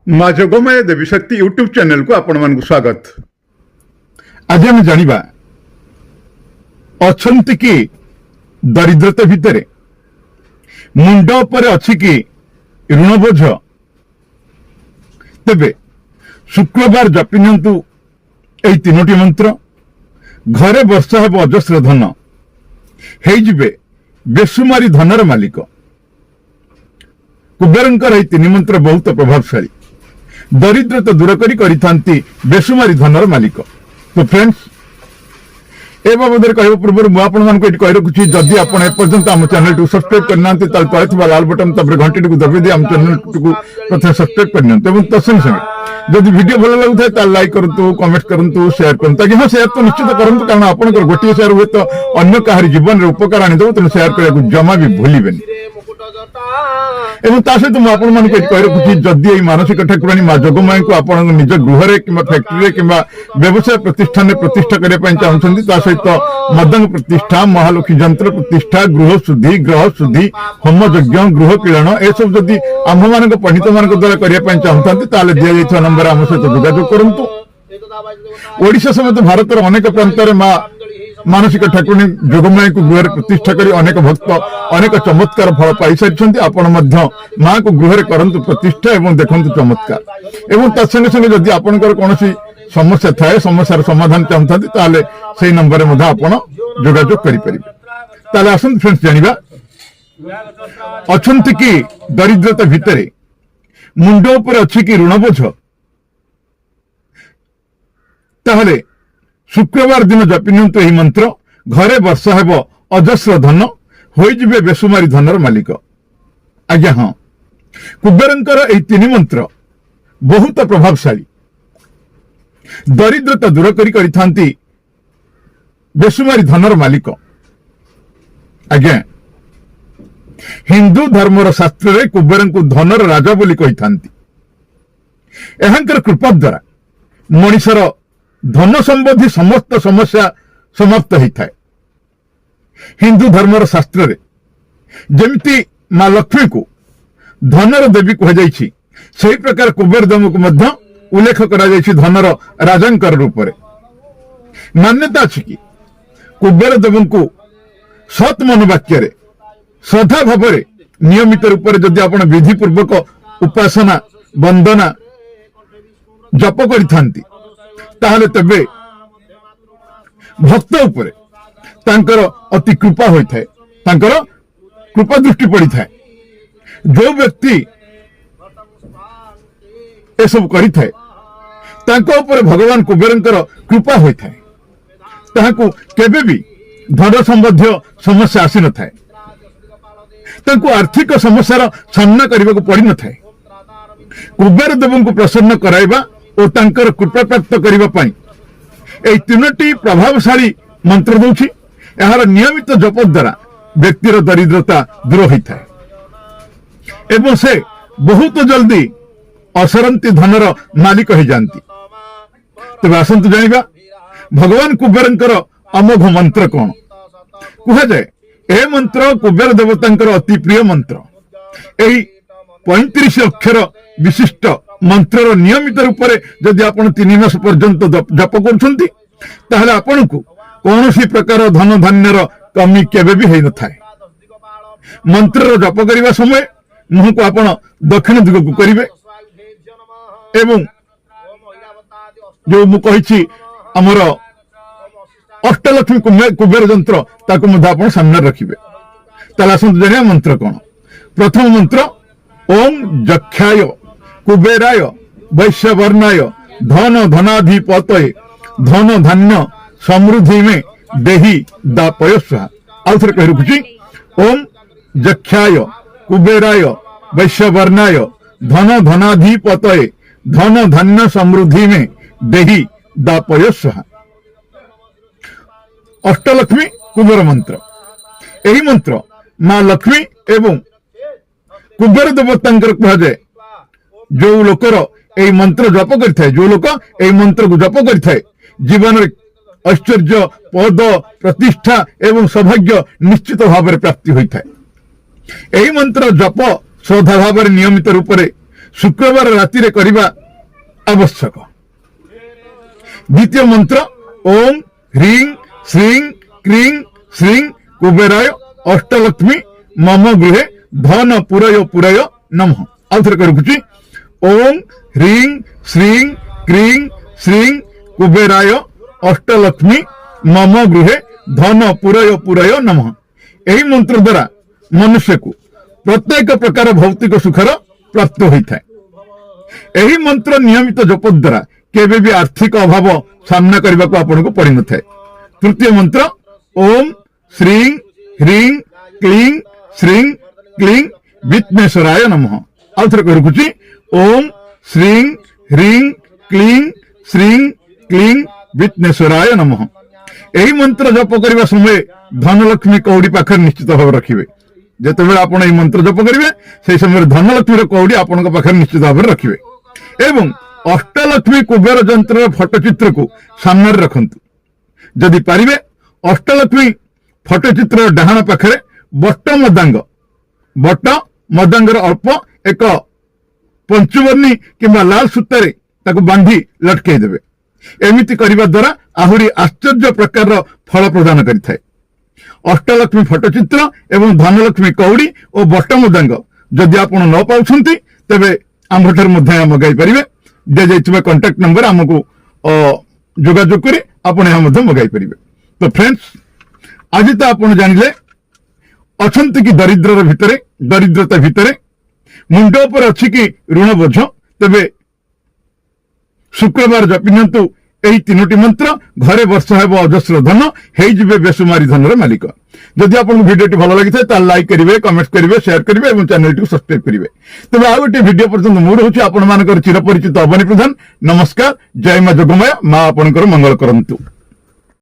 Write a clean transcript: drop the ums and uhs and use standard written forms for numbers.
माँ जोगमय देवी शक्ति YouTube channel को आपण मानक स्वागत। आज आम जानिबा अछंती कि दरिद्रता भितर मुंड पर अछि कि ऋण बोझ। तेबे शुक्रवार जपि नियंतु एई तीनोटी मंत्र। घरे वर्षा हेब अजस्र धन, हेइजिबे बेसुमारी धनर मालिक। कुबेरंकर एई तीन मंत्र बहुत प्रभावशाली। दरिद्रता दूर करिथांती बेसुमारी धनर मालिक। तो फ्रेंड्स, ए बाबद कहवा पूर्व मुझे आपको कही रखुच्छी, जदि आप एपर्यंत आम चैनल को सब्सक्राइब करना तले लाल बटन घंटी को दबाई दी आम चैनल को प्रथम सब्सक्राइब करना। तत्संगे संगे जदि वीडियो भल लगुए तो लाइक करूँ, कमेंट करूँ, शेयर करूँ। ताकि हाँ शेयर तो निश्चित करूँ, कारण आपंकर गोटे शेयर हुए तो अन्य कहार जीवन में उपकार आनीदेव। तेणु शेयर करने जमा भी भूलें। सहित मुझे कही रखुच्छी, जदि यही मानसिक ठाकुराणी माँ जोगमाई को आप निज गृह कि फैक्ट्री कि व्यवसाय प्रतिष्ठान में प्रतिष्ठा करने चाहते, सहित मदंग प्रतिष्ठा, महालक्ष्मी जंत्र प्रतिष्ठा, गृह शुद्धि, ग्रह शुद्धि, होम यज्ञ, गृह किरण ए सब जदि आम मान पंडित मान द्वारा करने चाहते दि जा नंबर आम सहित जोगाजोग करूँ। ओडिशा समेत भारत अनेक प्रांत माँ मानसिक ठाकुराणी जोगमाई को गृह प्रतिष्ठा कर अनेक भक्त अनेक चमत्कार फल पाई सारी। आपण माँ को गृह करंतु प्रतिष्ठा एवं देखंतु चमत्कार। एवं तत्संगे संगे जदि आपनकर कोनोसी समस्या थाए, समस्यार समाधान चाहते ताले सेही नंबर में आपण जोगाजोग करि परिबे। ताले आसंत फ्रेंड्स जानिबा अछंती कि दरिद्रता भितरे मुंड उपर अछि कि ऋण बोझ। ताहले शुक्रवार दिन जपि नियंतु एही मंत्र। घरे वर्षा हेब अजस्र धन, होइजिबे बेसुमारी धनर मालिक। आज्ञा हाँ, कुबेरंकर एही तीन मंत्र बहुत प्रभावशाली। दरिद्रता दूर करिथांती बेसुमारी धनर मालिक। आज्ञा हिंदू धर्मर शास्त्र रे कुबेरंकु धनर राजा बोली कहिथांती। एहांकर कृपा द्वारा मनुष्यर धन संबंधी समस्त समस्या समाप्त होता है। हिंदू धर्मर शास्त्र रे जेमिति माँ लक्ष्मी को धनर देवी कहुई, सही प्रकार कुबेर देव को मध्य उल्लेख करा धनर राजांकर रूप में। मान्यता अछि कि कुबेर देव को सत मनोवाक्य श्रद्धा भाव नियमित रूप से जदि आप विधि पूर्वक उपासना वंदना जप करिथांती ताहले तबे भक्त उपरे तांकर अति कृपा होता है, तांकर कृपा दृष्टि पड़ी था। जो व्यक्ति ए सब करी थाए तांको ऊपर भगवान कुबेरंकर कृपा होता है। ताहाकु केबे भी धन संबंधी समस्या आसी न थाए, तांको आर्थिक समस्यार सामना करने को पड़ी न थाए। कुबेर देव को प्रसन्न कराइबा और तांकर कृपा प्राप्त करने पाई ए तीनोटी प्रभावशाली मंत्र दूची। यार नियमित जप द्वारा व्यक्तिर दरिद्रता दूर होता है एवं से बहुत जल्दी असरंती धनर मालिक हो जाती। तेज आसतु जानिबा भगवान कुबेरंकर अमोघ मंत्र कौन कह जाए। ए मंत्र कुबेर देवतांकर अति प्रिय मंत्र। यही 35 अक्षर विशिष्ट मंत्र नियमित रूप से जदि आप 3 मास पर्यंत जप कर आपण को कौन सी प्रकार धन धान्यर कमी केबे भी होई न थाए। मंत्र जप करने समय मुह को आप दक्षिण दिग को करेंगे एवं जो मुझे आमर अष्टलक्ष्मी कुबेर जंत्र ताको सामने रखिए। ताला आसतु जानिया मंत्र कौन। प्रथम मंत्र ओम जक्षाय कुबेराय वैश्यवर्णाय धन धनाधिपतये धन धान्य समृद्धि में देहि दापयस्वा। आउ थे कही रखुची, ओम जक्षाय कुबेराय वैश्यवर्णाय धन धनाधिपतये धन धान्य समृद्धि में देहि दापयस्वा। अष्टलक्ष्मी कुबेर मंत्र। यही मंत्र माँ लक्ष्मी एवं कुबेर देवतांकर कह जाए। जो लोकर यही मंत्र जप कर, जो लोक यही मंत्र को जप कर जीवन में ऐश्वर्य पद प्रतिष्ठा एवं सौभाग्य निश्चित भाव में प्राप्ति होता है। यही मंत्र जप श्रद्धा भाव नियमित रूप से शुक्रवार राति रे करिबा आवश्यक। द्वितीय मंत्र ओम ह्रीं श्रीं क्रीं श्रीं कुबेराय अष्टलक्ष्मी मम गृहे धन पुरय नमः। आउ थरे करूची ओम ह्रीं श्रीं क्रीं श्रीं कुबेराय अष्टलक्ष्मी मम गृहे धन पुरय नमः। एही मंत्र द्वारा मनुष्य को प्रत्येक प्रकार भौतिक सुखर प्राप्त होता है। एही मंत्र नियमित जप द्वारा केबे भी आर्थिक अभाव सामना करने को आपको पड़ न थाए। तृतीय मंत्र ओम श्रीं ह्रीं क्लीं श्रीं क्लीं विघ्नेश्वराय नमः। आउ थरे करूची ओम श्रीं ह्रीं क्लीं श्रीं क्लीं विघ्नेश्वराय नमः। एही मंत्र जप करने समय धनलक्ष्मी कौड़ी पाखे निश्चित भाव रखिए। जिते आप मंत्र जप करेंगे से समय धनलक्ष्मी कौड़ी आपण पाखे निश्चित भाव रखिए एवं अष्टलक्ष्मी कुबेर जंत्र फटोचित्र को सामने रखंतु। जदि पारिबे अष्टलक्ष्मी फटोचित्र डाहाण पाखे बट मदांगर अल्प एक पंचवर्णी किंबा लाल सूतारे ताको बांधी लटके देबे। एमिति करिबा द्वारा आहुरी आश्चर्य प्रकार फल प्रदान करिथाय। अष्टलक्ष्मी फटोचित्र एवं धनलक्ष्मी कौड़ी और बट मदांग जदि आपण न पाउछंती तेबे आमठार मध्य मगाई पारिबे। दे जाइथिबा कांटेक्ट नंबर हमकु जोगाजोग करी आपण यह मध्य मगाई पारिबे। तो फ्रेंड्स आज तो आपण जानिले अछंती कि दरिद्रता भितरे मुंड पर अछि कि ऋण बोझ। तेबे शुक्रवार जपिनंतु एही तीनोटी मंत्र घरे वर्ष हेब अजस्र धन हेजिबे बेसुमारी धनर मालिक। जदि आपको वीडियोटी भल लगी था लाइक करेंगे कमेंट करेंगे शेयर करेंगे और चैनल टी सब्सक्राइब करेंगे। तेज आउ गोटे वीडियो पर्यंत मुझे हूँ आपण चिरपरिचित अवनी प्रधान। नमस्कार। जय मां जोगमाया। मां आपणकर मंगल करंतु।